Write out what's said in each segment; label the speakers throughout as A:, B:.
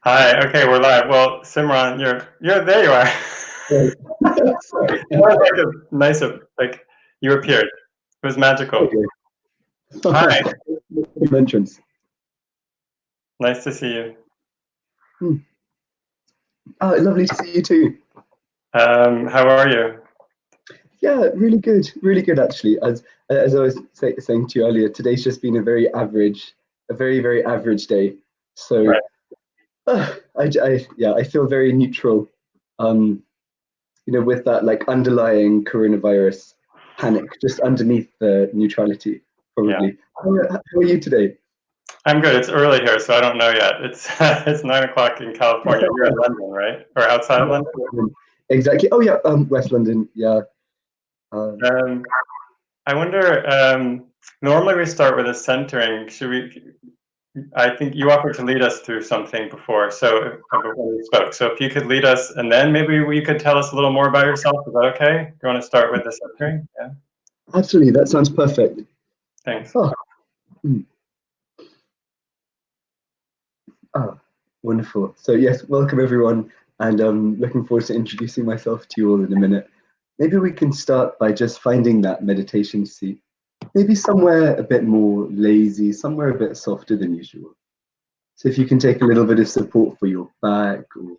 A: Hi. Okay, we're live. Well, Simran, you're there. You are.
B: Right. Sorry.
A: It was like a nice, like you appeared. It was magical. Hi.
B: Good entrance.
A: Nice to see you.
B: Oh, lovely to see you too.
A: How are you?
B: Yeah, really good actually. As I was saying to you earlier, today's just been a very average day. So
A: Right.
B: I feel very neutral. Um, with that like underlying coronavirus panic just underneath the neutrality,
A: Yeah.
B: probably. How are you today?
A: I'm good. It's early here, so I don't know yet. It's it's 9 o'clock in California. You're in London, right? Or outside of London?
B: Exactly. Oh yeah, West London. Yeah. Um,
A: Um, I wonder. Normally we start with a centering. Should we? I think you offered to lead us through something before, so before we spoke. So if you could lead us, and then maybe you could tell us a little more about yourself. Is that okay? Do you want to start with the centering? Yeah.
B: Absolutely, that sounds perfect.
A: Thanks.
B: Oh, mm, oh, wonderful. So yes, welcome everyone, and looking forward to introducing myself to you all in a minute. Maybe we can start by just finding that meditation seat. Maybe somewhere a bit more lazy, somewhere a bit softer than usual. So if you can take a little bit of support for your back, or you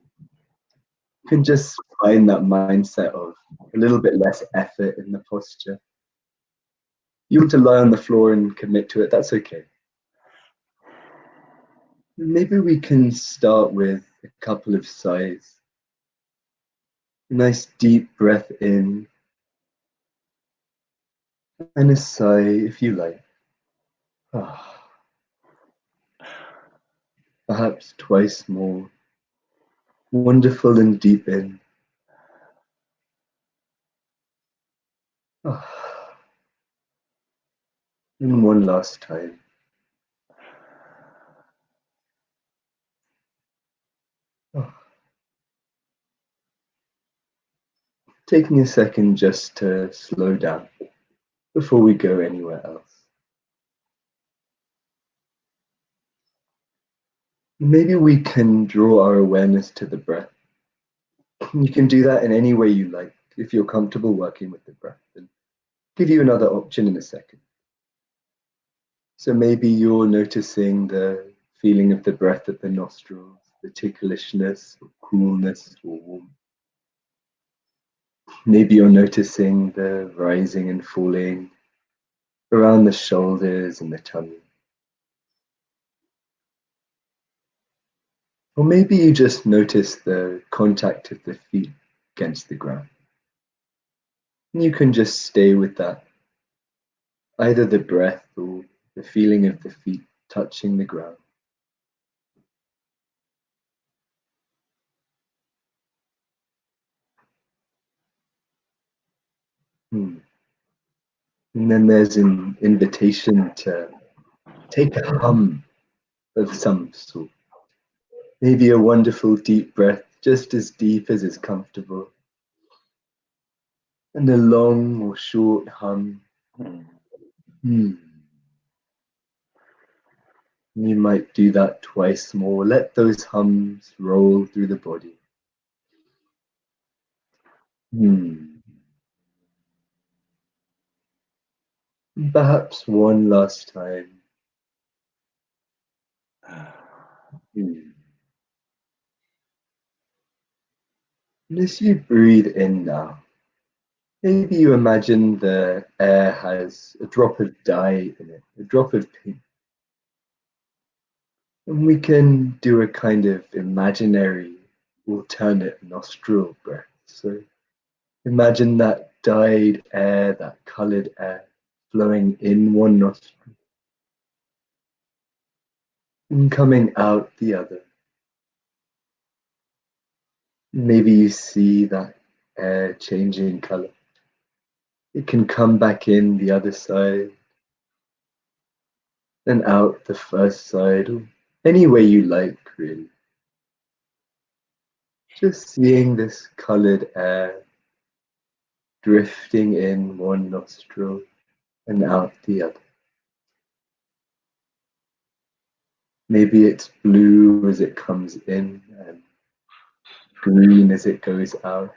B: can just find that mindset of a little bit less effort in the posture. You want to lie on the floor and commit to it, that's okay. Maybe we can start with a couple of sighs. A nice deep breath in and a sigh if you like. Perhaps twice more. Wonderful and deep in. And one last time. Taking a second just to slow down before we go anywhere else. Maybe we can draw our awareness to the breath. You can do that in any way you like. If you're comfortable working with the breath, and give you another option in a second. So maybe you're noticing the feeling of the breath at the nostrils, the ticklishness or coolness or warmth. Maybe you're noticing the rising and falling around the shoulders and the tummy. Or maybe you just notice the contact of the feet against the ground. And you can just stay with that, either the breath or the feeling of the feet touching the ground. And then there's an invitation to take a hum of some sort. Maybe a wonderful deep breath, just as deep as is comfortable. And a long or short hum. You might do that twice more. Let those hums roll through the body. Perhaps one last time. And as you breathe in now, maybe you imagine the air has a drop of dye in it, a drop of pink. And we can do a kind of imaginary alternate nostril breath. So imagine that dyed air, that colored air flowing in one nostril and coming out the other. Maybe you see that air changing color. It can come back in the other side and out the first side, or any way you like, really. Just seeing this colored air drifting in one nostril and out the other. Maybe it's blue as it comes in and green as it goes out.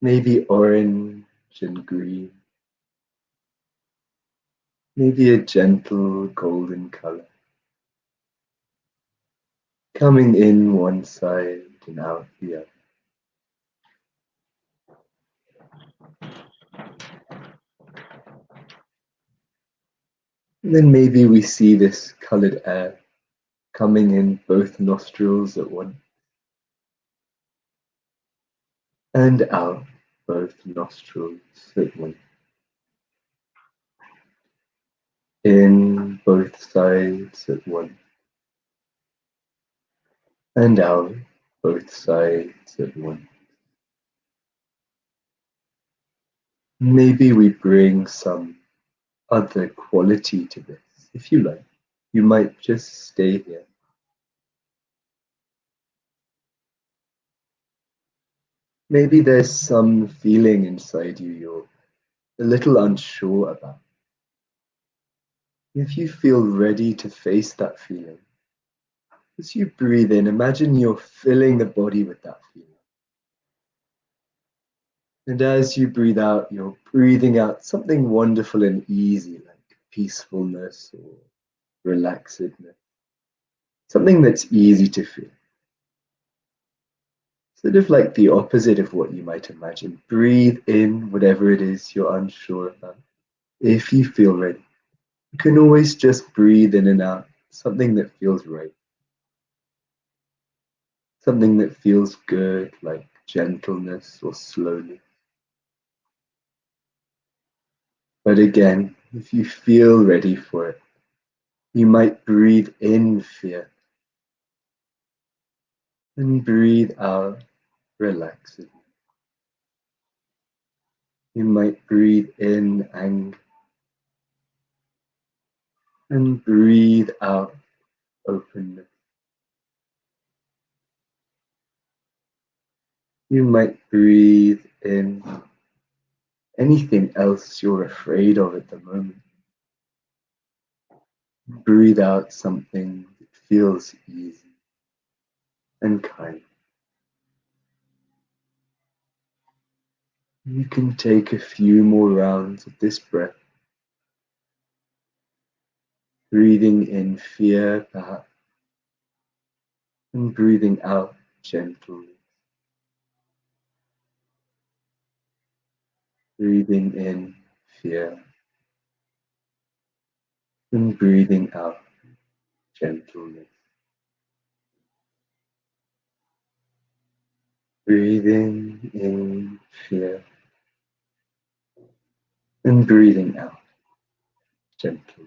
B: Maybe orange and green. Maybe a gentle golden color. Coming in one side and out the other. And then maybe we see this colored air coming in both nostrils at once and out both nostrils at once. In both sides at once and out both sides at once. Maybe we bring some other quality to this, if you like. You might just stay here. Maybe there's some feeling inside you you're a little unsure about. If you feel ready to face that feeling, as you breathe in, imagine you're filling the body with that feeling. And as you breathe out, you're breathing out something wonderful and easy, like peacefulness or relaxedness. Something that's easy to feel. Sort of like the opposite of what you might imagine. Breathe in whatever it is you're unsure about. If you feel ready, you can always just breathe in and out something that feels right. Something that feels good, like gentleness or slowness. But again, if you feel ready for it, you might breathe in fear and breathe out relaxedly. You might breathe in anger and breathe out openness. You might breathe in anything else you're afraid of at the moment. Breathe out something that feels easy and kind. You can take a few more rounds of this breath, breathing in fear, perhaps, and breathing out gently. Breathing in fear and breathing out gentleness. Breathing in fear and breathing out gently.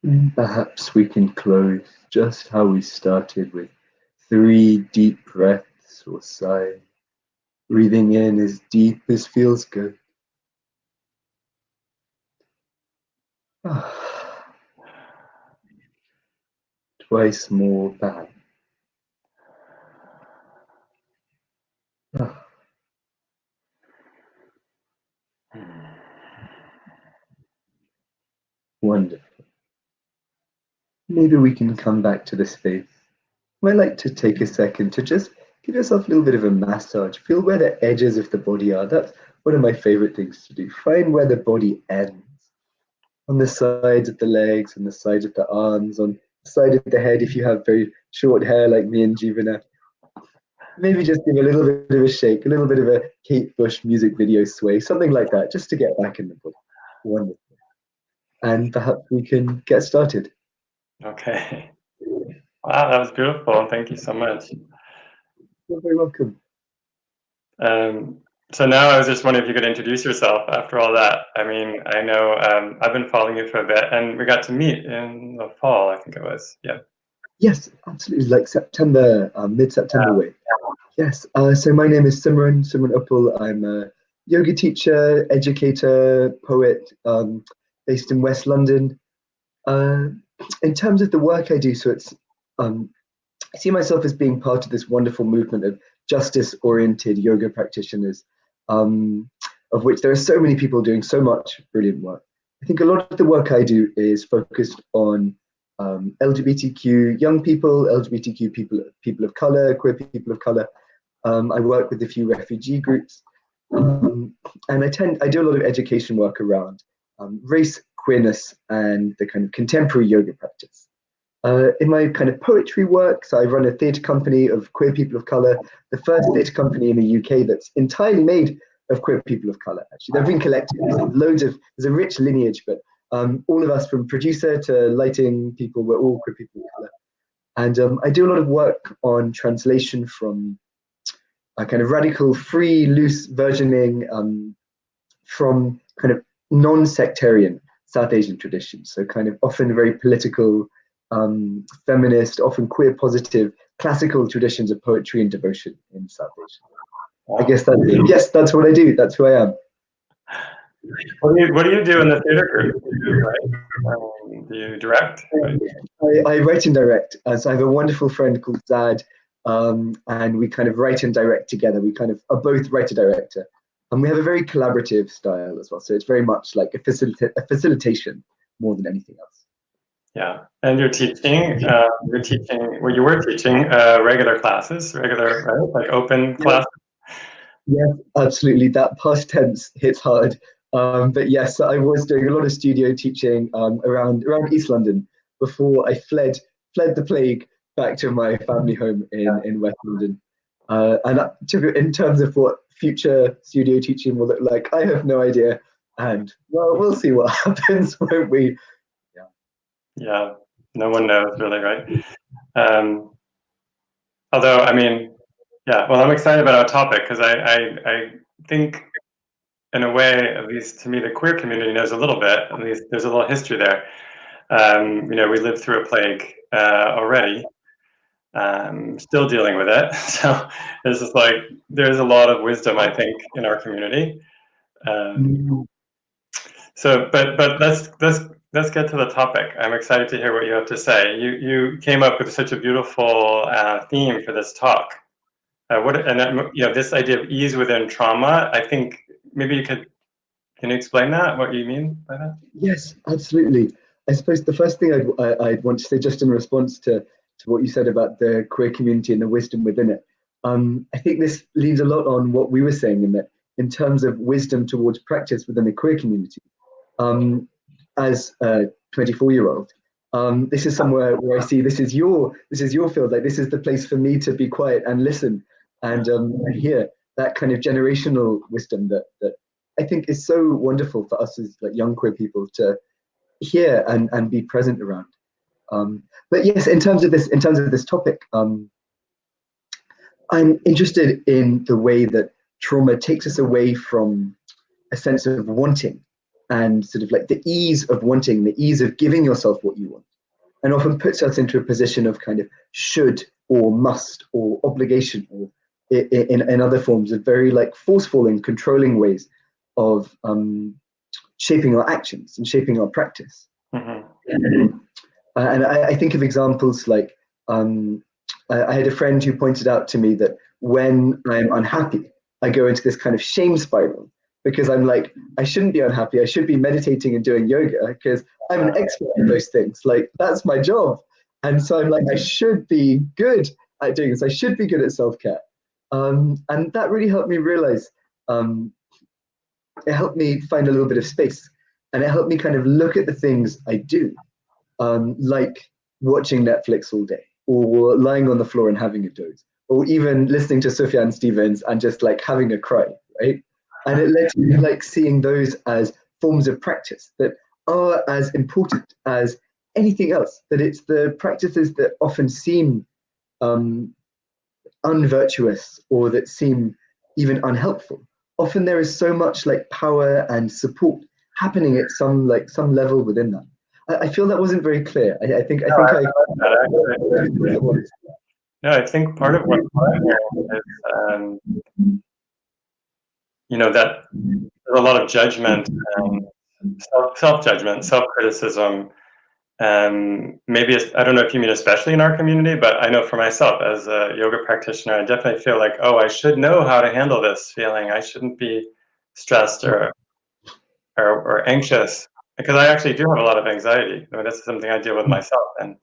B: And perhaps we can close just how we started with 3 deep breaths or sighs. Breathing in as deep as feels good. Twice more perhaps. Wonderful. Maybe we can come back to the space. I might like to take a second to just give yourself a little bit of a massage. Feel where the edges of the body are. That's one of my favorite things to do. Find where the body ends. On the sides of the legs, on the sides of the arms, on the side of the head if you have very short hair like me and Jivana. Maybe just give a little bit of a shake, a little bit of a Kate Bush music video sway, something like that, just to get back in the body. Wonderful. And perhaps we can get started.
A: Okay. Wow, that was beautiful. Thank you so much.
B: You're very welcome.
A: So now I was just wondering if you could introduce yourself after all that. I mean, I know I've been following you for a bit, and we got to meet in the fall, I think it was. Yeah.
B: Yes, absolutely. Like September, mid-September way. Yes. So my name is Simran Uppal. I'm a yoga teacher, educator, poet, based in West London. In terms of the work I do, so it's I see myself as being part of this wonderful movement of justice-oriented yoga practitioners, um, of which there are so many people doing so much brilliant work. I think a lot of the work I do is focused on LGBTQ young people, LGBTQ people of color, queer people of color. I work with a few refugee groups, and I do a lot of education work around race, queerness, and the kind of contemporary yoga practice. In my kind of poetry work, so I run a theatre company of queer people of colour, the first theatre company in the UK that's entirely made of queer people of colour. Actually, they've been collected. There's a rich lineage, but all of us from producer to lighting people, we're all queer people of colour. And I do a lot of work on translation from a kind of radical, free, loose versioning from kind of non-sectarian South Asian traditions. So kind of often very political, feminist, often queer positive, classical traditions of poetry and devotion in South Asia.
A: Wow.
B: I guess that's it. Yes, that's what I do. That's who I am.
A: What do you do in the theater group? Do you write? Do you direct?
B: I write and direct. So I have a wonderful friend called Zad, and we kind of write and direct together. We kind of are both writer director, and we have a very collaborative style as well. So it's very much like a facilitation more than anything else.
A: Yeah, and you're teaching. Well, you were teaching regular classes, right? Like open classes.
B: Yes, absolutely. That past tense hits hard. But yes, I was doing a lot of studio teaching around East London before I fled the plague back to my family home in West London. In terms of what future studio teaching will look like, I have no idea. And well, we'll see what happens, won't we?
A: Yeah, no one knows really, right? Although, I mean, yeah, well, I'm excited about our topic because I think, in a way, at least to me, the queer community knows a little bit. At least there's a little history there. We lived through a plague already, still dealing with it. So it's just like there's a lot of wisdom, I think, in our community. But let's get to the topic. I'm excited to hear what you have to say. You came up with such a beautiful theme for this talk. This idea of ease within trauma. I think maybe can you explain that? What you mean by that?
B: Yes, absolutely. I suppose the first thing I'd want to say, just in response to what you said about the queer community and the wisdom within it, I think this leads a lot on what we were saying in terms of wisdom towards practice within the queer community. As a 24-year-old, this is somewhere where I see this is your field. Like, this is the place for me to be quiet and listen and hear that kind of generational wisdom that I think is so wonderful for us as like young queer people to hear and be present around. But yes, in terms of this topic, I'm interested in the way that trauma takes us away from a sense of wanting and sort of like the ease of wanting, the ease of giving yourself what you want, and often puts us into a position of kind of should or must or obligation or in other forms of very like forceful and controlling ways of shaping our actions and shaping our practice. Mm-hmm. And I think of examples like I had a friend who pointed out to me that when I'm unhappy, I go into this kind of shame spiral because I'm like, I shouldn't be unhappy. I should be meditating and doing yoga because I'm an expert in those things. Like, that's my job. And so I'm like, I should be good at doing this. I should be good at self-care. And that really helped me realize, it helped me find a little bit of space, and it helped me kind of look at the things I do, like watching Netflix all day, or lying on the floor and having a doze, or even listening to Sufjan Stevens and just like having a cry, right? And it led to me like seeing those as forms of practice that are as important as anything else, that it's the practices that often seem unvirtuous or that seem even unhelpful. Often there is so much like power and support happening at some level within that. I feel that wasn't very clear. I think I
A: part of what's going on is that there's a lot of judgment, self-judgment, self-criticism, Maybe I don't know if you mean especially in our community, but I know for myself as a yoga practitioner, I definitely feel like, oh, I should know how to handle this feeling. I shouldn't be stressed or anxious, because I actually do have a lot of anxiety. I mean, this is something I deal with myself, and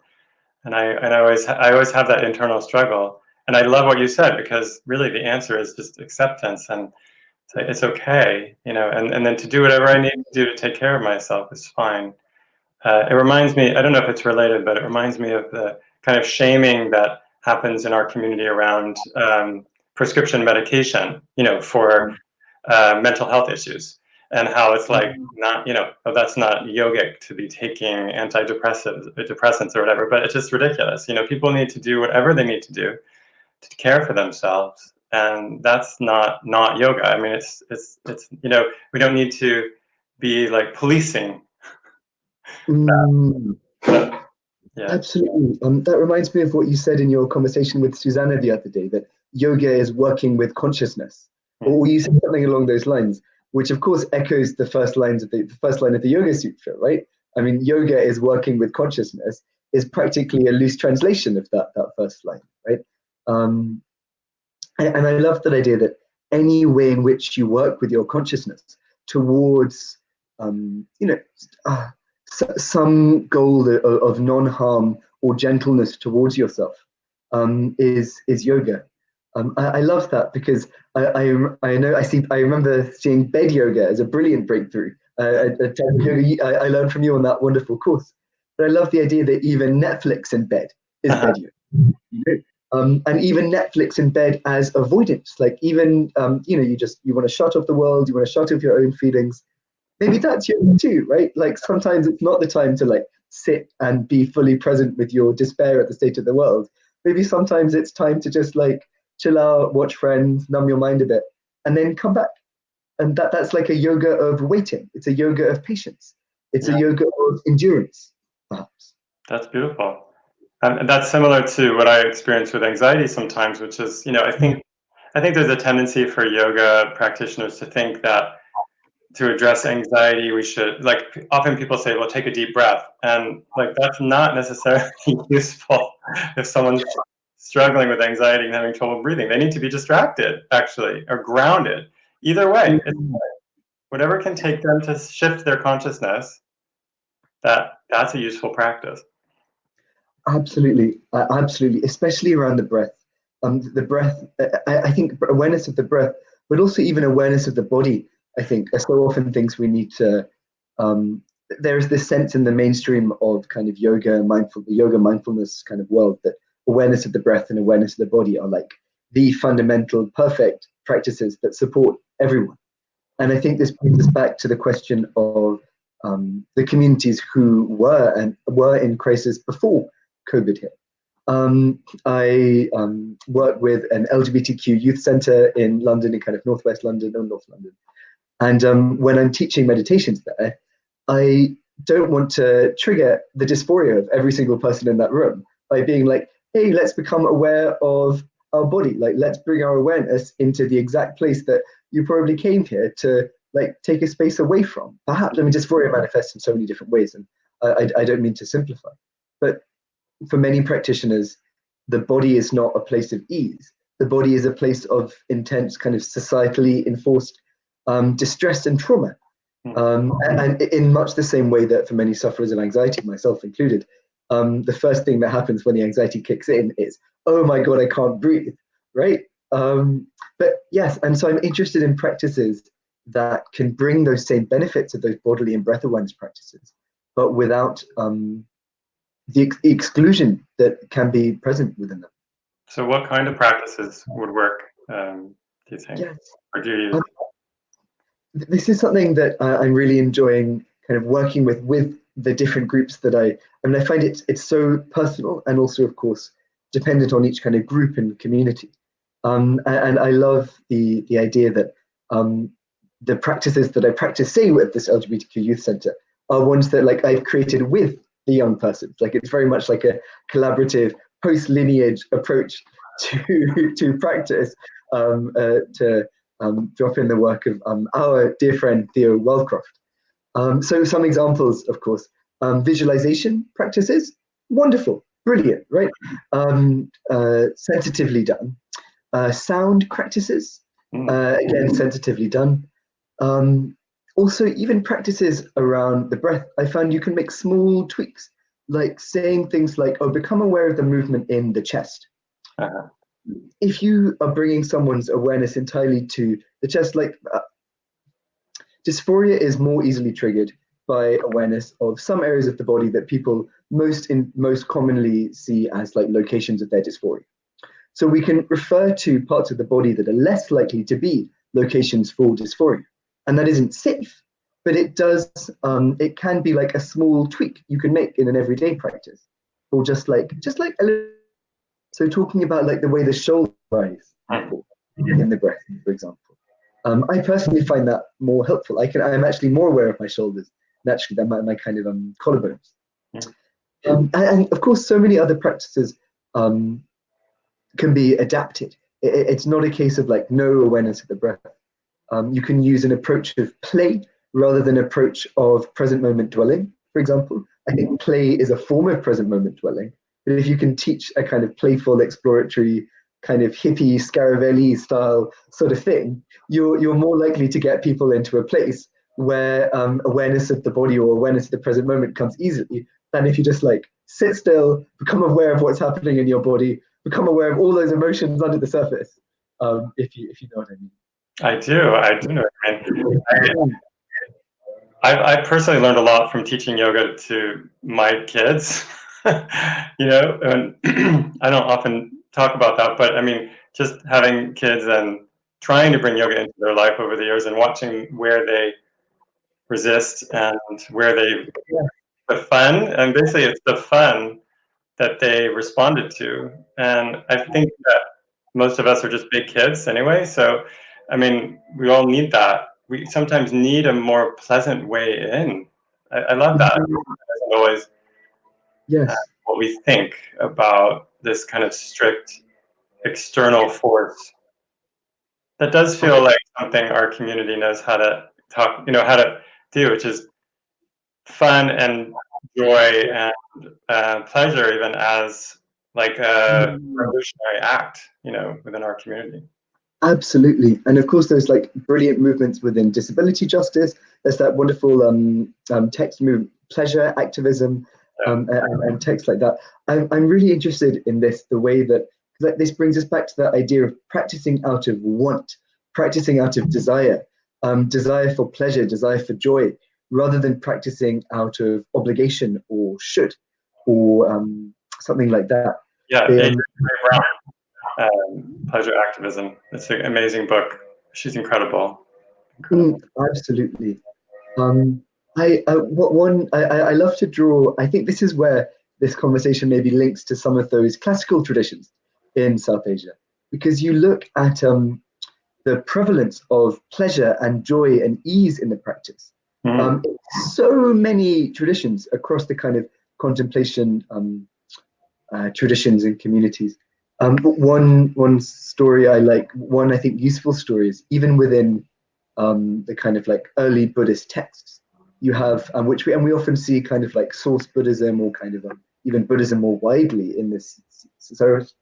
A: I always have that internal struggle. And I love what you said, because really the answer is just acceptance, and it's okay, and then to do whatever I need to do to take care of myself is fine. It reminds me, I don't know if it's related, but it reminds me of the kind of shaming that happens in our community around prescription medication, for mental health issues, and how it's like, not, oh, that's not yogic to be taking depressants or whatever, but it's just ridiculous. People need to do whatever they need to do to care for themselves, and that's not yoga. I mean, it's we don't need to be like policing
B: Mm,
A: that. Yeah.
B: absolutely. That reminds me of what you said in your conversation with Susanna the other day, that yoga is working with consciousness.
A: Mm.
B: Or you said something along those lines, which of course echoes the first line of the Yoga Sutra, right? I mean, yoga is working with consciousness is practically a loose translation of that first line, right? Um, and I love that idea that any way in which you work with your consciousness towards, um, you know, uh, some goal of non-harm or gentleness towards yourself, is yoga. I love that, because I remember seeing bed yoga as a brilliant breakthrough. A type of yoga I learned from you on that wonderful course. But I love the idea that even Netflix in bed is
A: Uh-huh.
B: bed yoga. And even Netflix in bed as avoidance, like even you want to shut off the world, you want to shut off your own feelings. Maybe that's yoga too, right? Like sometimes it's not the time to like sit and be fully present with your despair at the state of the world. Maybe sometimes it's time to just like chill out, watch Friends, numb your mind a bit, and then come back. And that's like a yoga of waiting. It's a yoga of patience. It's a
A: Yeah,
B: yoga of endurance, perhaps.
A: that's beautiful. And that's similar to what I experience with anxiety sometimes, which is, I think there's a tendency for yoga practitioners to think that to address anxiety, we should, like, often people say, well, take a deep breath. And like, that's not necessarily useful if someone's struggling with anxiety and having trouble breathing. They need to be distracted, actually, or grounded. Either way, whatever can take them to shift their consciousness, that's a useful practice.
B: Absolutely, absolutely, especially around the breath. The breath, I think awareness of the breath, but also even awareness of the body, I think, are so often things we need to. Um, there's this sense in the mainstream of kind of the yoga mindfulness kind of world, that awareness of the breath and awareness of the body are like the fundamental, perfect practices that support everyone. And I think this brings us back to the question of the communities who were in crisis before COVID hit. I work with an LGBTQ youth centre in London, in kind of northwest London or North London. And when I'm teaching meditations there, I don't want to trigger the dysphoria of every single person in that room by being like, hey, let's become aware of our body. Like, let's bring our awareness into the exact place that you probably came here to like take a space away from. Perhaps, I mean, dysphoria manifests in so many different ways, and I don't mean to simplify. But for many practitioners, the body is not a place of ease. The body is a place of intense, kind of societally enforced distress and trauma. And in much the same way that for many sufferers of anxiety, myself included, the first thing that happens when the anxiety kicks in is, oh my God, I can't breathe, right? But yes, and so I'm interested in practices that can bring those same benefits of those bodily and breath awareness practices, but without the exclusion that can be present within them.
A: So what kind of practices would work, do you think?
B: Yes.
A: Or do you?
B: Um, this is something that I'm really enjoying kind of working with the different groups that I mean, I find it's so personal and also, of course, dependent on each kind of group and community. And I love the idea that the practices that I practice, say, with this LGBTQ youth center, are ones that like I've created with the young persons. Like it's very much like a collaborative post-lineage approach to practice, to drop in the work of our dear friend Theo Wellcroft. So some examples, of course, Visualization practices, wonderful, brilliant, right? Sensitively done. Sound practices, again, sensitively done. Also, even practices around the breath, I found you can make small tweaks, like saying things like, oh, become aware of the movement in the chest. If you are bringing someone's awareness entirely to the chest, like dysphoria is more easily triggered by awareness of some areas of the body that people most commonly see as like locations of their dysphoria. So we can refer to parts of the body that are less likely to be locations for dysphoria. And that isn't safe, but it does, it can be like a small tweak you can make in an everyday practice. Or just like so talking about like the way the shoulder rise in the breath, for example. I personally find that more helpful. I'm actually more aware of my shoulders naturally than my kind of collarbones. And of course, so many other practices can be adapted. It's not a case of like no awareness of the breath. You can use an approach of play rather than an approach of present moment dwelling, for example. I think play is a form of present moment dwelling. But if you can teach a kind of playful, exploratory, kind of hippie, Scaravelli style sort of thing, you're more likely to get people into a place where awareness of the body or awareness of the present moment comes easily than if you just like sit still, become aware of what's happening in your body, become aware of all those emotions under the surface, if you know what I mean.
A: I do know what I mean. I personally learned a lot from teaching yoga to my kids. You know, and I don't often talk about that, but I mean, just having kids and trying to bring yoga into their life over the years and watching where they resist and where they the fun, and basically it's the fun that they responded to. And I think that most of us are just big kids anyway, so I mean, we all need that. We sometimes need a more pleasant way in. I love that. It doesn't always what we think about this kind of strict external force. That does feel like something our community knows how to talk, you know, how to do, which is fun and joy and pleasure, even as like a revolutionary act, you know, within our community.
B: Absolutely. And of course, there's like brilliant movements within disability justice. There's that wonderful text movement, pleasure activism, and text like that. I'm really interested in this, the way that like, this brings us back to that idea of practicing out of want, practicing out of desire, desire for pleasure, desire for joy, rather than practicing out of obligation or should, or something like that.
A: Yeah, Pleasure Activism. It's an amazing book. She's incredible.
B: Absolutely. I love to draw. I think this is where this conversation maybe links to some of those classical traditions in South Asia, because you look at the prevalence of pleasure and joy and ease in the practice. So many traditions across the kind of contemplation traditions and communities. But one story I like, one I think useful stories, even within the kind of like early Buddhist texts, you have which we often see kind of like source Buddhism or kind of even Buddhism more widely in this sort of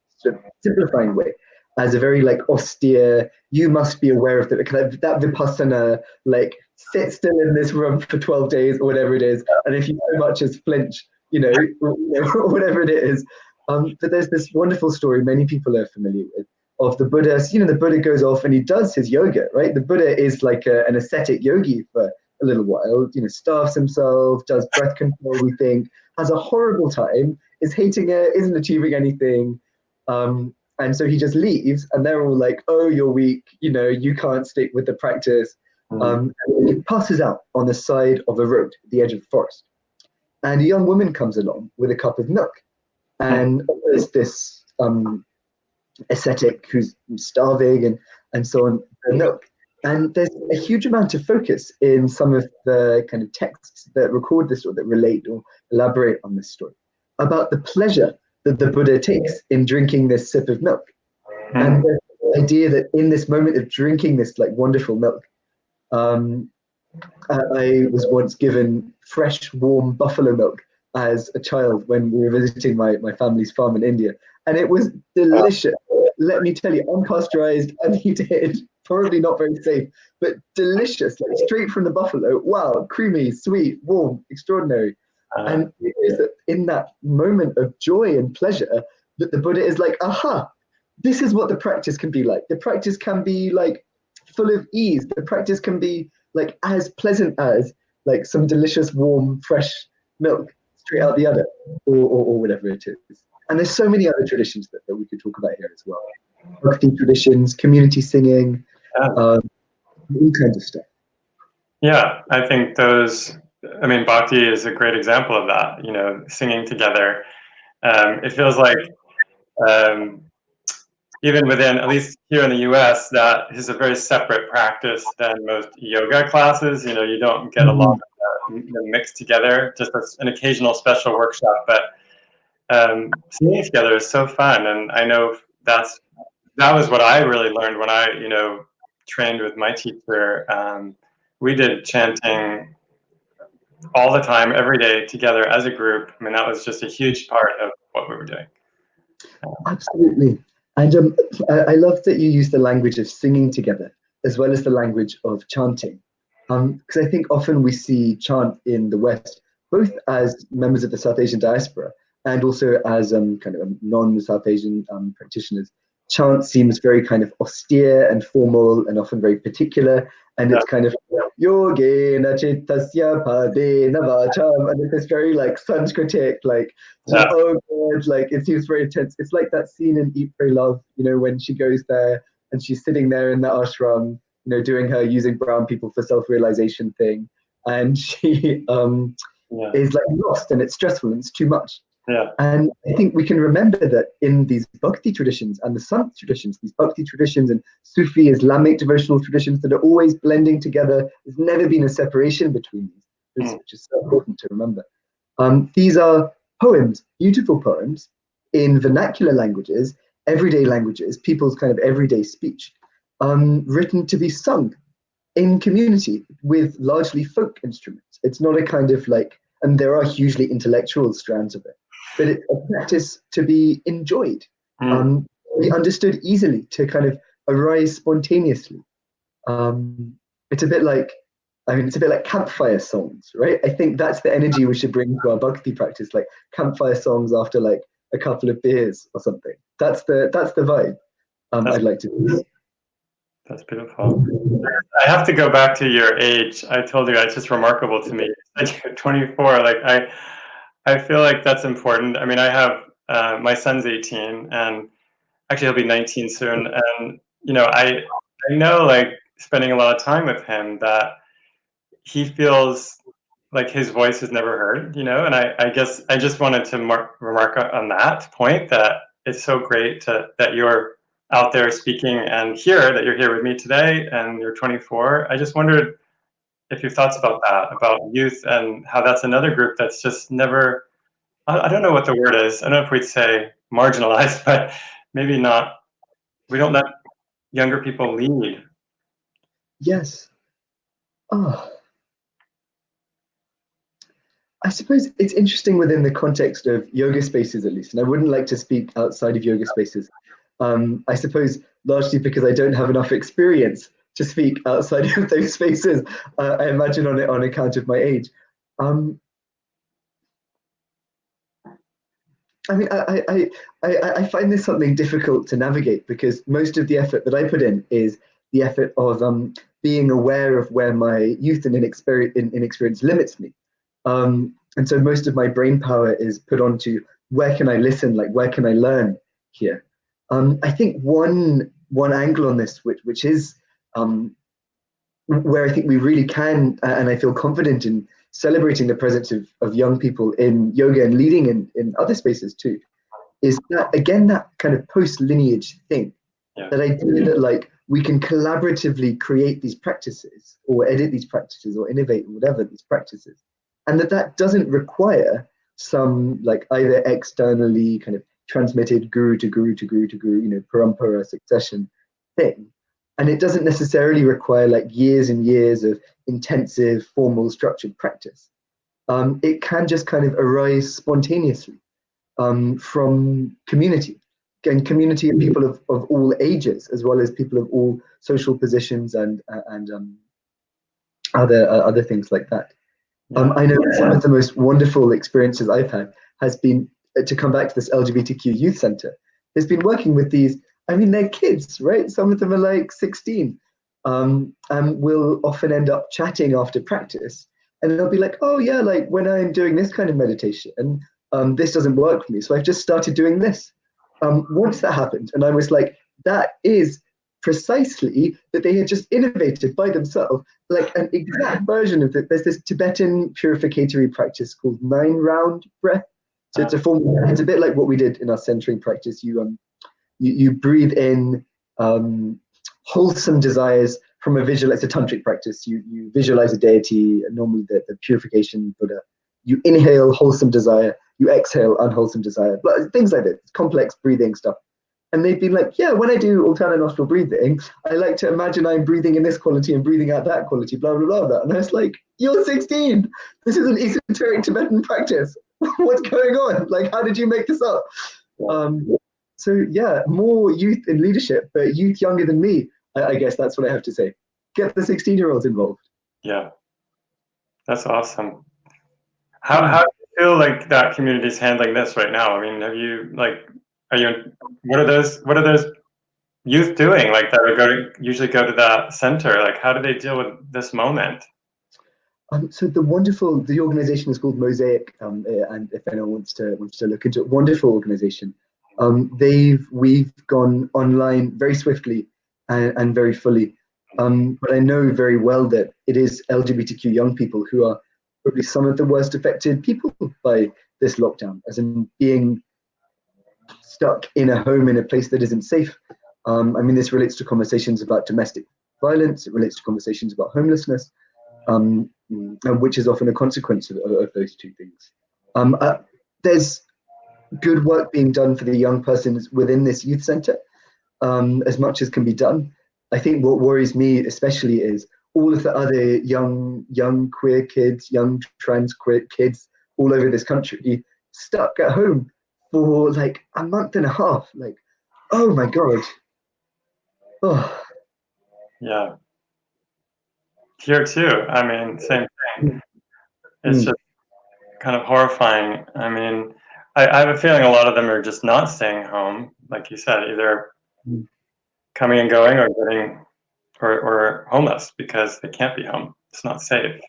B: simplifying way, as a very like austere. You must be aware of that vipassana, like sit still in this room for 12 days or whatever it is, and if you so much as flinch, whatever it is. But there's this wonderful story many people are familiar with of the Buddha. The Buddha goes off and he does his yoga, right? The Buddha is like an ascetic yogi for a little while, starves himself, does breath control, we think, has a horrible time, is hating it, isn't achieving anything. And so he just leaves and they're all like, oh, you're weak, you can't stick with the practice. And he passes out on the side of a road at the edge of the forest. And a young woman comes along with a cup of milk. And there's this ascetic who's starving and so on, milk. And there's a huge amount of focus in some of the kind of texts that record this or that relate or elaborate on this story about the pleasure that the Buddha takes in drinking this sip of milk. And the idea that in this moment of drinking this like wonderful milk, I was once given fresh, warm buffalo milk as a child when we were visiting my family's farm in India, and it was delicious. Let me tell you, unpasteurized, unheated, probably not very safe, but delicious, like straight from the buffalo. Wow, creamy, sweet, warm, extraordinary.
A: Uh,
B: And it is in that moment of joy and pleasure that the Buddha is like, aha, this is what the practice can be like. The practice can be like full of ease. The practice can be like as pleasant as like some delicious, warm, fresh milk straight out the udder, or whatever it is. And there's so many other traditions that we could talk about here as well. Bhakti traditions, community singing,
A: yeah.
B: all kinds of stuff.
A: Yeah, I think those, I mean, Bhakti is a great example of that, singing together. It feels like um, even within, at least here in the US, that is a very separate practice than most yoga classes. You don't get a lot
B: Mm.
A: of them mixed together, just as an occasional special workshop. But singing together is so fun. And I know that was what I really learned when I, trained with my teacher. We did chanting all the time, every day together as a group. I mean, that was just a huge part of what we were doing.
B: Absolutely. And I love that you use the language of singing together as well as the language of chanting. Because I think often we see chant in the West, both as members of the South Asian diaspora and also as kind of non-South Asian practitioners. Chant seems very kind of austere and formal and often very particular. And
A: Yeah,
B: it's kind of yogena chittasya padena vacham, and it's this very like Sanskritic, like sort
A: yeah,
B: of, oh God, like it seems very intense. It's like that scene in Eat, Pray, Love, when she goes there and she's sitting there in the ashram, doing her using brown people for self-realization thing, and she
A: yeah,
B: is like lost and it's stressful and it's too much.
A: yeah.
B: And I think we can remember that in these bhakti traditions and the Sant traditions, these bhakti traditions and Sufi Islamic devotional traditions that are always blending together, there's never been a separation between these,
A: Mm,
B: which is so important to remember. These are poems, beautiful poems in vernacular languages, everyday languages, people's kind of everyday speech, written to be sung in community with largely folk instruments. It's not a kind of like, and there are hugely intellectual strands of it, but it's a practice to be enjoyed,
A: mm.
B: um, be understood easily, to kind of arise spontaneously. Um, it's a bit like, I mean, it's a bit like campfire songs, right? I think that's the energy we should bring to our bhakti practice, like campfire songs after like a couple of beers or something. That's the vibe
A: That's
B: I'd like to do.
A: that's beautiful. I have to go back to your age. I told you it's just remarkable to me. Like you're 24. Like I feel like that's important. I mean, I have my son's 18, and actually he'll be 19 soon. And I know, like, spending a lot of time with him, that he feels like his voice is never heard. And I guess I just wanted to remark on that point, that it's so great that you're out there speaking, and that you're here with me today, and you're 24. I just wondered if your thoughts about that, about youth, and how that's another group that's just never, I don't know what the word is. I don't know if we'd say marginalized, but maybe not. We don't let younger people lead.
B: Yes. Oh, I suppose it's interesting within the context of yoga spaces, at least, and I wouldn't like to speak outside of yoga spaces. I suppose largely because I don't have enough experience to speak outside of those spaces. I imagine on account of my age. Um, I mean, I find this something difficult to navigate because most of the effort that I put in is the effort of being aware of where my youth and inexperience limits me. And so most of my brain power is put onto where can I listen, like where can I learn here. I think one angle on this, which is um, where I think we really can, and I feel confident in celebrating the presence of young people in yoga and leading in other spaces too, is that again that kind of post lineage thing,
A: Yeah.
B: that idea that like we can collaboratively create these practices or edit these practices or innovate whatever these practices, and that doesn't require some like either externally kind of transmitted guru to guru to guru to guru, parampara succession thing. And it doesn't necessarily require like years and years of intensive, formal, structured practice. It can just kind of arise spontaneously from community. And community of people of all ages, as well as people of all social positions and other things like that. I know some of the most wonderful experiences I've had has been to come back to this LGBTQ youth center. Has been working with these. I mean, they're kids, right? Some of them are like 16, and we'll often end up chatting after practice, and they'll be like, "Oh yeah, like when I'm doing this kind of meditation, this doesn't work for me, so I've just started doing this." Once that happened, and I was like, "That is precisely that they had just innovated by themselves, like an exact version of it." There's this Tibetan purificatory practice called 9-round breath. So it's a form. It's a bit like what we did in our centering practice. You breathe in wholesome desires from a visual. It's a tantric practice. You visualize a deity, normally the purification Buddha. You inhale wholesome desire. You exhale unwholesome desire. Things like that. It's complex breathing stuff. And they've been like, yeah, when I do alternate nostril breathing, I like to imagine I'm breathing in this quality and breathing out that quality, blah, blah, blah, blah. And I was like, you're 16. This is an esoteric Tibetan practice. What's going on? Like, how did you make this up? So yeah, more youth in leadership, but youth younger than me. I guess that's what I have to say. Get the 16-year-olds involved.
A: Yeah, that's awesome. How do you feel like that community is handling this right now? I mean, what are those youth doing? Like that would usually go to that center. Like, how do they deal with this moment?
B: So the organization is called Mosaic, and if anyone wants to look into it, wonderful organization. We've gone online very swiftly and very fully, but I know very well that it is LGBTQ young people who are probably some of the worst affected people by this lockdown, as in being stuck in a home in a place that isn't safe. I mean, this relates to conversations about domestic violence. It relates to conversations about homelessness. Which is often a consequence of those two things. There's good work being done for the young persons within this youth centre, as much as can be done. I think what worries me especially is all of the other young queer kids, young trans queer kids all over this country stuck at home for like a month and a half. Like, oh my God. Oh.
A: Yeah. Here too. I mean, same thing. It's just kind of horrifying. I mean, I have a feeling a lot of them are just not staying home, like you said, either coming and going or homeless because they can't be home. It's not safe.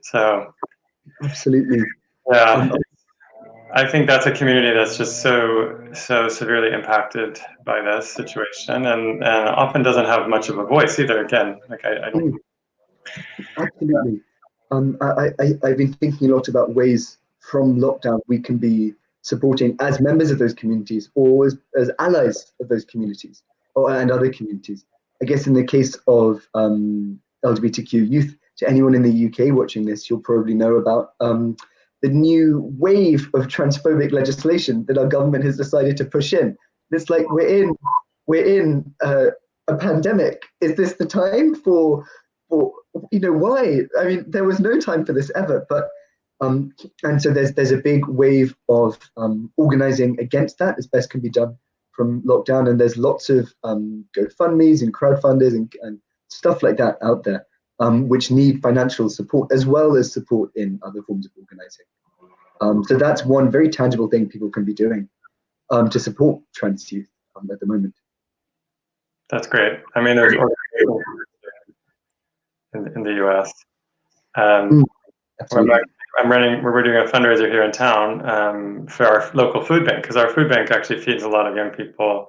A: So
B: Absolutely.
A: yeah, I think that's a community that's just so severely impacted by this situation, and often doesn't have much of a voice either. Again, like I don't.
B: Absolutely. I've been thinking a lot about ways from lockdown we can be supporting as members of those communities or as allies of those communities and other communities. I guess in the case of LGBTQ youth, to anyone in the UK watching this, you'll probably know about the new wave of transphobic legislation that our government has decided to push in. It's like we're in a pandemic. Is this the time for why? I mean, there was no time for this ever, but and so there's a big wave of organizing against that as best can be done from lockdown, and there's lots of GoFundMe's and crowdfunders and stuff like that out there, which need financial support as well as support in other forms of organizing. So that's one very tangible thing people can be doing to support trans youth at the moment.
A: That's great. I mean, there's in the US. We're doing a fundraiser here in town for our local food bank, because our food bank actually feeds a lot of young people.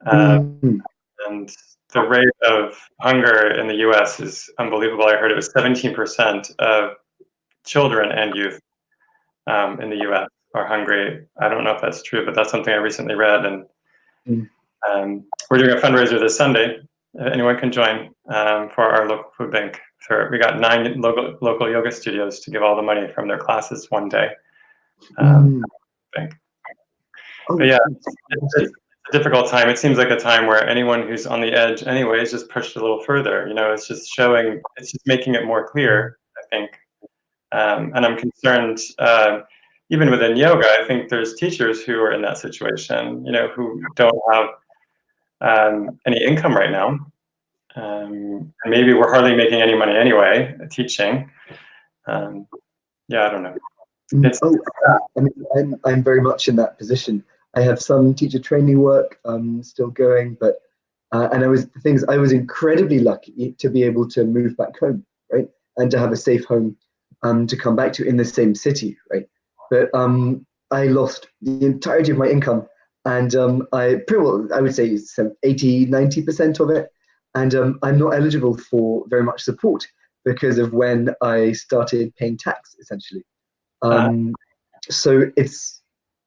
A: And the rate of hunger in the US is unbelievable. I heard it was 17% of children and youth in the US are hungry. I don't know if that's true, but that's something I recently read. And we're doing a fundraiser this Sunday. Anyone can join for our local food bank. We got 9 local yoga studios to give all the money from their classes one day. Bank. But yeah, it's a difficult time. It seems like a time where anyone who's on the edge anyway is just pushed a little further. It's just showing, it's just making it more clear, I think. And I'm concerned, even within yoga, I think there's teachers who are in that situation, who don't have any income right now. And maybe we're hardly making any money anyway, teaching. Yeah, I don't know.
B: I mean, I'm very much in that position. I have some teacher training work still going, but and I was incredibly lucky to be able to move back home, right, and to have a safe home to come back to in the same city, right. But I lost the entirety of my income, and I would say 80-90% of it, and I'm not eligible for very much support because of when I started paying tax, essentially. So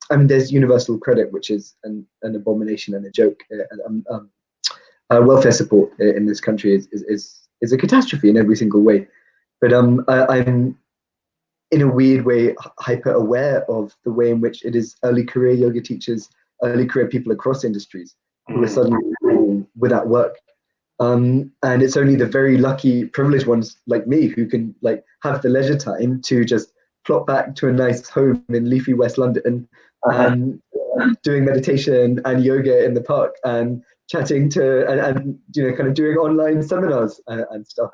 B: there's universal credit, which is an abomination and a joke. Welfare support in this country is a catastrophe in every single way. But I'm in a weird way hyper aware of the way in which it is early career yoga teachers, early career people across industries who are suddenly without work. And it's only the very lucky, privileged ones like me who can have the leisure time to just plop back to a nice home in leafy West London and doing meditation and yoga in the park and chatting to and kind of doing online seminars and stuff.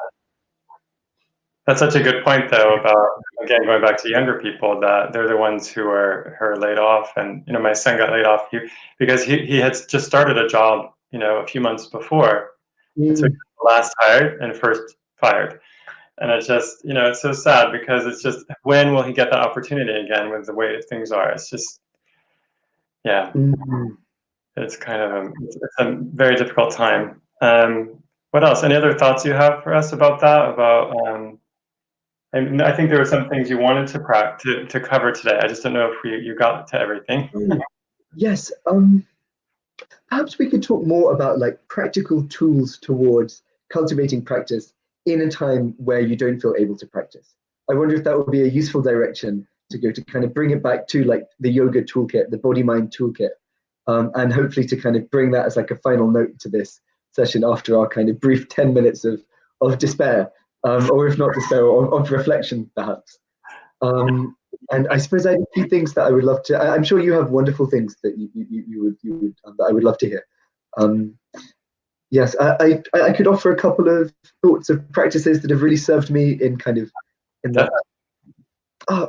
A: That's such a good point, though, about, again, going back to younger people, that they're the ones who are laid off. And my son got laid off because he had just started a job a few months before. So last hired and first fired. And it's just, it's so sad because it's just, when will he get that opportunity again with the way things are? It's just, yeah, it's kind of it's a very difficult time. What else? Any other thoughts you have for us about that? And I think there were some things you wanted to cover today. I just don't know if you got to everything.
B: Yes. Perhaps we could talk more about practical tools towards cultivating practice in a time where you don't feel able to practice. I wonder if that would be a useful direction to go, to kind of bring it back to the yoga toolkit, the body mind toolkit, and hopefully to kind of bring that as a final note to this session after our kind of brief 10 minutes of despair, or if not despair, of reflection perhaps. And I suppose I have a few things that I would love to. I'm sure you have wonderful things that you would that I would love to hear. Yes, I could offer a couple of thoughts of practices that have really served me in that.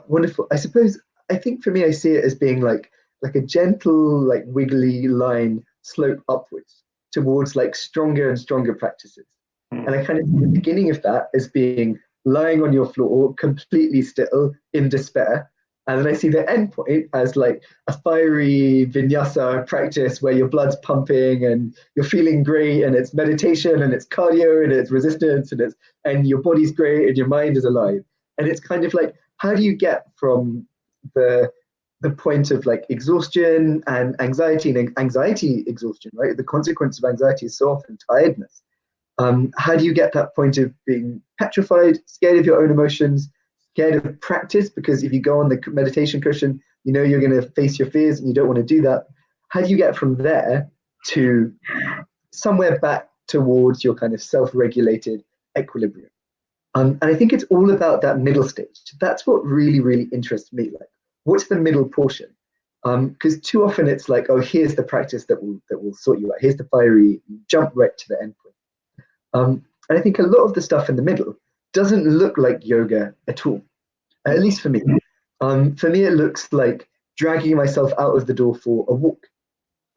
B: Wonderful. I think for me, I see it as being like a gentle, wiggly line slope upwards towards stronger and stronger practices. And I kind of see the beginning of that as being lying on your floor, completely still, in despair. And then I see the end point as a fiery vinyasa practice where your blood's pumping and you're feeling great, and it's meditation and it's cardio and it's resistance and your body's great and your mind is alive. And it's kind of how do you get from the point of exhaustion and anxiety exhaustion, right? The consequence of anxiety is so often tiredness. How do you get that point of being petrified, scared of your own emotions, scared of practice? Because if you go on the meditation cushion, you're going to face your fears and you don't want to do that. How do you get from there to somewhere back towards your kind of self-regulated equilibrium? And I think it's all about that middle stage. That's what really, really interests me. What's the middle portion? Because too often it's oh, here's the practice that will sort you out. Here's the fiery, jump right to the end point. And I think a lot of the stuff in the middle doesn't look like yoga at all, at least for me. For me, it looks like dragging myself out of the door for a walk.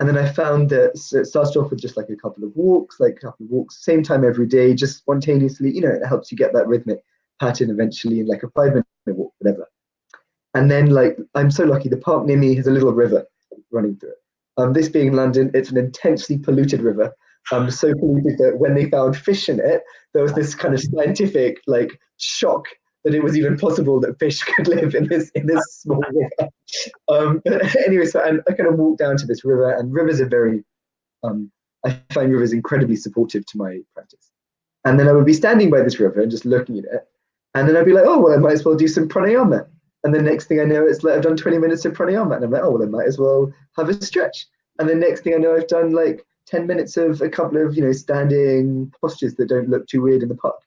B: And then I found that it starts off with just a couple of walks, same time every day, just spontaneously, it helps you get that rhythmic pattern eventually in a 5-minute walk, whatever. And then I'm so lucky, the park near me has a little river running through it. This being London, it's an intensely polluted river. So polluted that when they found fish in it, there was this kind of scientific shock that it was even possible that fish could live in this small river. But anyway, so I kind of walked down to this river, and rivers are very, I find rivers incredibly supportive to my practice. And then I would be standing by this river and just looking at it, and then I'd be like, oh, well, I might as well do some pranayama. And the next thing I know, it's I've done 20 minutes of pranayama, and I'm like, oh, well, I might as well have a stretch. And the next thing I know, I've done like 10 minutes of a couple of, standing postures that don't look too weird in the park.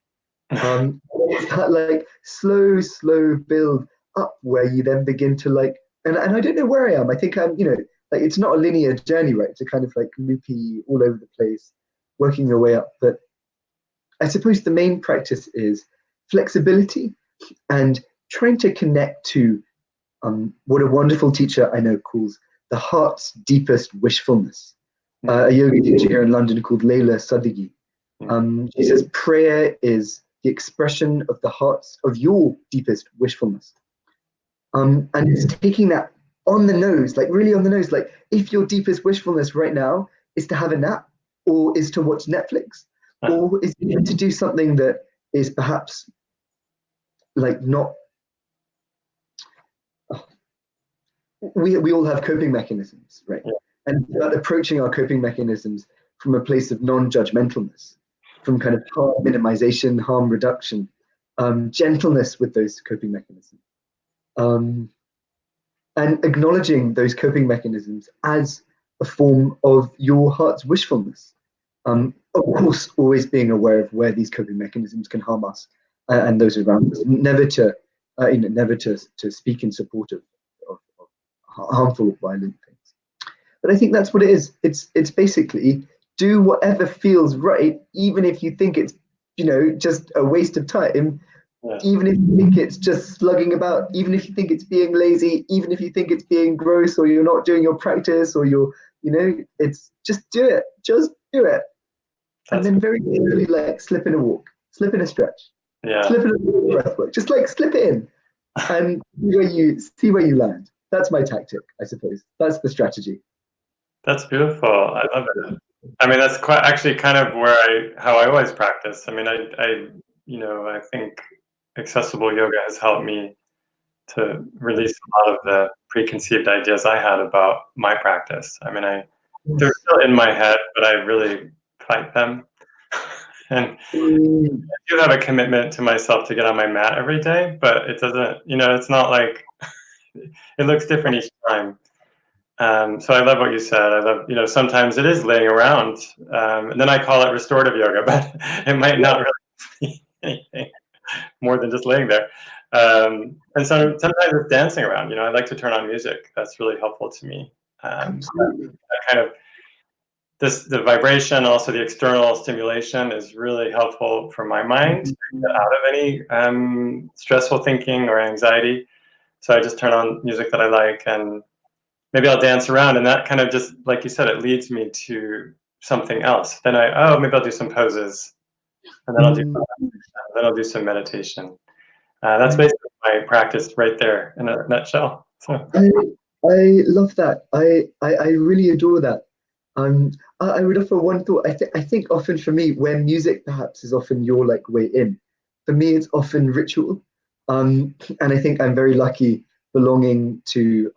B: It's that like slow build up where you then begin to like, and I don't know where I am. I think I'm, like it's not a linear journey, right? It's a kind of like loopy all over the place, working your way up. But I suppose the main practice is flexibility and trying to connect to what a wonderful teacher I know calls the heart's deepest wishfulness. A yoga teacher here in London called Leila Sadeghi. She says prayer is the expression of the heart's of your deepest wishfulness. And it's taking that on the nose, like really on the nose. Like if your deepest wishfulness right now is to have a nap, or is to watch Netflix, or is to do something that is perhaps like not. We all have coping mechanisms, right? And about approaching our coping mechanisms from a place of non-judgmentalness, from kind of harm minimization, harm reduction, gentleness with those coping mechanisms, and acknowledging those coping mechanisms as a form of your heart's wishfulness. Of course, always being aware of where these coping mechanisms can harm us and those around us. Never to speak in support of harmful or violent things. But I think that's what it is. It's basically do whatever feels right, even if you think it's just a waste of time. Yeah. Even if you think it's just slugging about, even if you think it's being lazy, even if you think it's being gross, or you're not doing your practice, or it's just do it. Just do it. And then very slowly, like slip in a walk, slip in a stretch, slip in a breath work. Just like slip it in and see where you land. That's my tactic, I suppose. That's the strategy.
A: That's beautiful. I love it. I mean, that's actually kind of how I always practice. I mean, I think accessible yoga has helped me to release a lot of the preconceived ideas I had about my practice. I mean, they're still in my head, but I really fight them. And I do have a commitment to myself to get on my mat every day, but it doesn't, it's not like it looks different each time. So I love what you said. I love, sometimes it is laying around, and then I call it restorative yoga, but it might not really be anything more than just laying there. And so sometimes it's dancing around. I like to turn on music. That's really helpful to me. So kind of the vibration, also the external stimulation, is really helpful for my mind to get out of any stressful thinking or anxiety. So I just turn on music that I like, and maybe I'll dance around, and that kind of just, like you said, it leads me to something else. Then maybe I'll do some poses, and then I'll do some meditation. That's basically my practice right there in a nutshell. So.
B: I love that. I really adore that. I would offer one thought. I think often for me, where music perhaps is often your like way in, for me it's often ritual. And I think I'm very lucky belonging to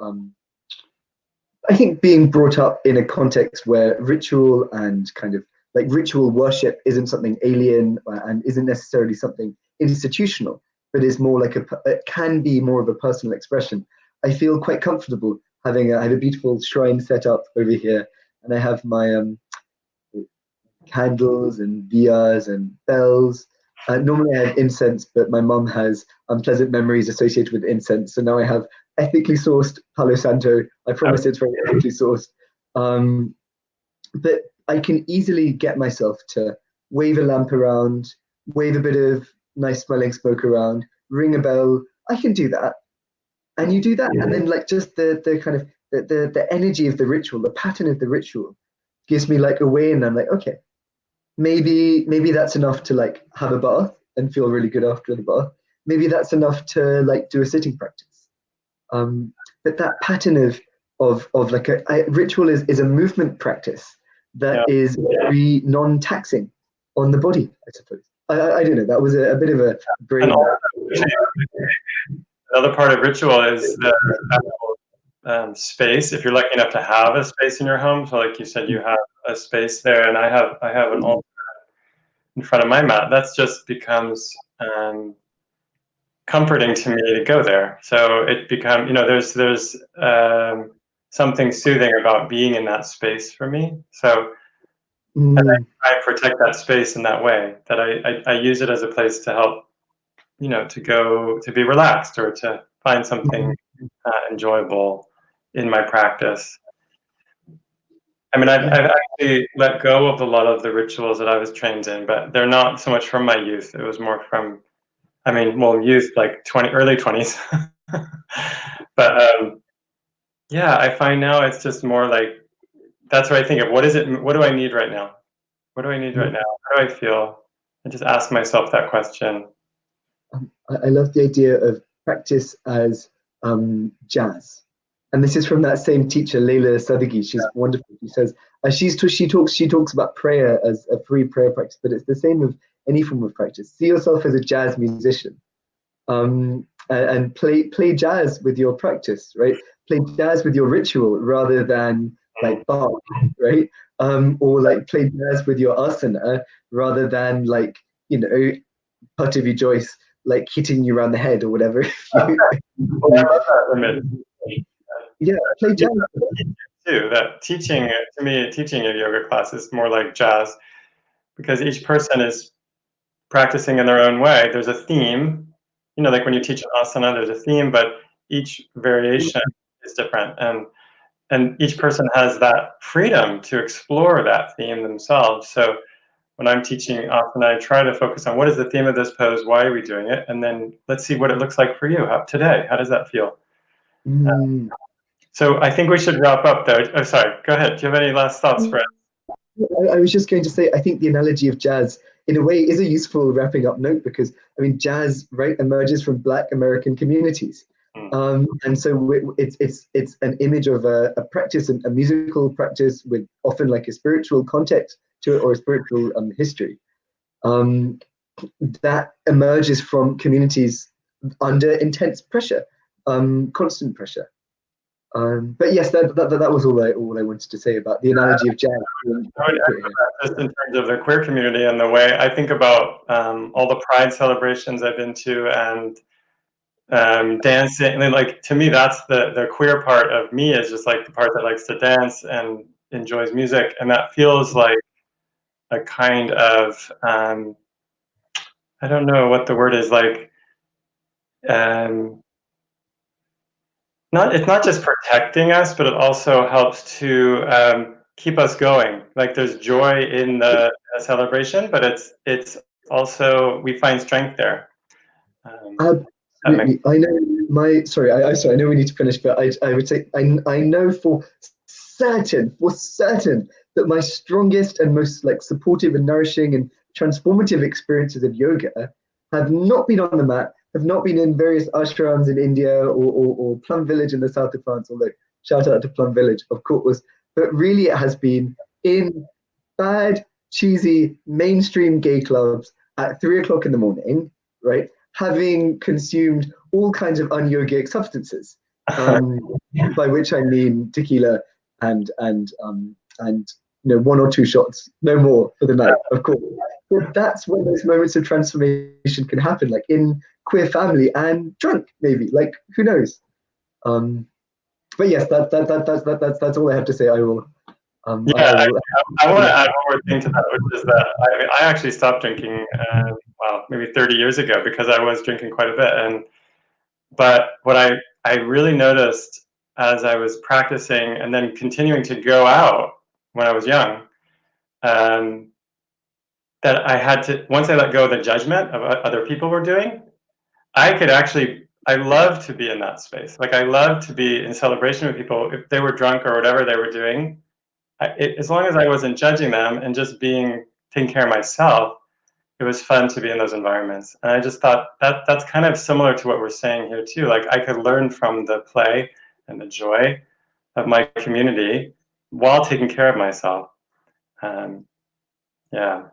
B: I think being brought up in a context where ritual and kind of like ritual worship isn't something alien and isn't necessarily something institutional, but is more like it can be more of a personal expression. I feel quite comfortable I have a beautiful shrine set up over here, and I have my candles and diyas and bells. Normally I have incense, but my mum has unpleasant memories associated with incense, so now I have ethically sourced Palo Santo. I promise it's very ethically sourced. But I can easily get myself to wave a lamp around, wave a bit of nice smelling smoke around, ring a bell. I can do that. And you do that, and then like just the kind of the energy of the ritual, the pattern of the ritual gives me like a way, and I'm like, okay, maybe that's enough to like have a bath and feel really good after the bath. Maybe that's enough to like do a sitting practice. But that pattern of like a ritual is a movement practice that is very non-taxing on the body, I suppose. I don't know. That was a bit of a brain.
A: Another part of ritual is the actual space. If you're lucky enough to have a space in your home, so like you said, you have a space there, and I have an altar in front of my mat. That's just becomes comforting to me to go there. So it becomes, there's something soothing about being in that space for me. So
B: Mm,
A: I protect that space in that way, that I use it as a place to help, to go to be relaxed or to find something enjoyable in my practice. I mean,
B: yeah.
A: I've actually let go of a lot of the rituals that I was trained in, but they're not so much from my youth. It was more from, I mean, well, youth, like early 20s. But yeah, I find now it's just more like, that's what I think of. What is it? What do I need right now? What do I need right now? How do I feel? And just ask myself that question.
B: I love the idea of practice as jazz. And this is from that same teacher, Leila Sadeghi. She's wonderful. She says she talks about prayer as a free prayer practice, but it's the same with any form of practice. See yourself as a jazz musician, and play jazz with your practice, right? Play jazz with your ritual rather than
A: Mm.
B: like Bach, right? Or like play jazz with your asana rather than like you know part of your Joyce like hitting you around the head or whatever.
A: Well, I love that image.
B: Yeah, play jazz.
A: Too. That teaching, to me, teaching a yoga class is more like jazz because each person is practicing in their own way. There's a theme, like when you teach an asana, there's a theme, but each variation is different, and each person has that freedom to explore that theme themselves. So when I'm teaching asana, I try to focus on what is the theme of this pose, why are we doing it, and then let's see what it looks like for you today. How does that feel?
B: Mm.
A: So I think we should wrap up though. Oh, sorry. Go ahead. Do you have any last thoughts, Fred?
B: I was just going to say, I think the analogy of jazz, in a way, is a useful wrapping up note because, I mean, jazz, right, emerges from Black American communities.
A: Mm.
B: And so it's an image of a practice, a musical practice with often like a spiritual context to it or a spiritual history that emerges from communities under intense pressure, constant pressure. But yes, that was all I wanted to say about the analogy of jazz.
A: I would echo that just in terms of the queer community and the way I think about all the pride celebrations I've been to and dancing. And then, like, to me, that's the queer part of me is just like the part that likes to dance and enjoys music. And that feels like a kind of, I don't know what the word is, like, um, it's not just protecting us, but it also helps to keep us going. Like there's joy in the celebration, but it's also we find strength there. That makes
B: Absolutely. I know sorry, I know we need to finish, but I would say I know for certain that my strongest and most like supportive and nourishing and transformative experiences of yoga have not been on the mat, have not been in various ashrams in India or Plum Village in the south of France, although shout out to Plum Village, of course, but really it has been in bad, cheesy, mainstream gay clubs at 3 o'clock in the morning, right? Having consumed all kinds of un-yogic substances, by which I mean tequila and one or two shots, no more for the night, of course. But that's when those moments of transformation can happen, like in queer family and drunk, maybe. Like who knows? But yes, that's all I have to say. I
A: yeah.
B: will.
A: I want to add one more thing to that, which is that I actually stopped drinking, maybe 30 years ago because I was drinking quite a bit, but what I really noticed as I was practicing and then continuing to go out when I was young, um, that I had to, once I let go of the judgment of what other people were doing, I love to be in that space. Like I love to be in celebration with people if they were drunk or whatever they were doing. As long as I wasn't judging them and just taking care of myself, it was fun to be in those environments. And I just thought that's kind of similar to what we're saying here too. Like I could learn from the play and the joy of my community while taking care of myself. Yeah.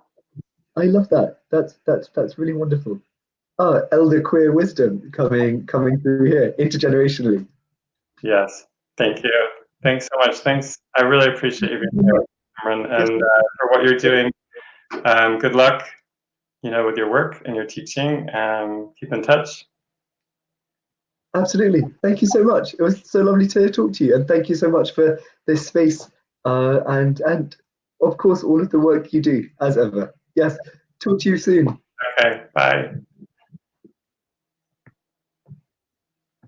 B: I love that. That's really wonderful. Ah, elder queer wisdom coming through here intergenerationally.
A: Yes. Thank you. Thanks so much. Thanks. I really appreciate you being here, Cameron,
B: Yes,
A: and for what you're doing. Good luck, with your work and your teaching. Keep in touch.
B: Absolutely. Thank you so much. It was so lovely to talk to you, and thank you so much for this space, and of course all of the work you do as ever. Yes. Talk to you soon.
A: Okay, bye.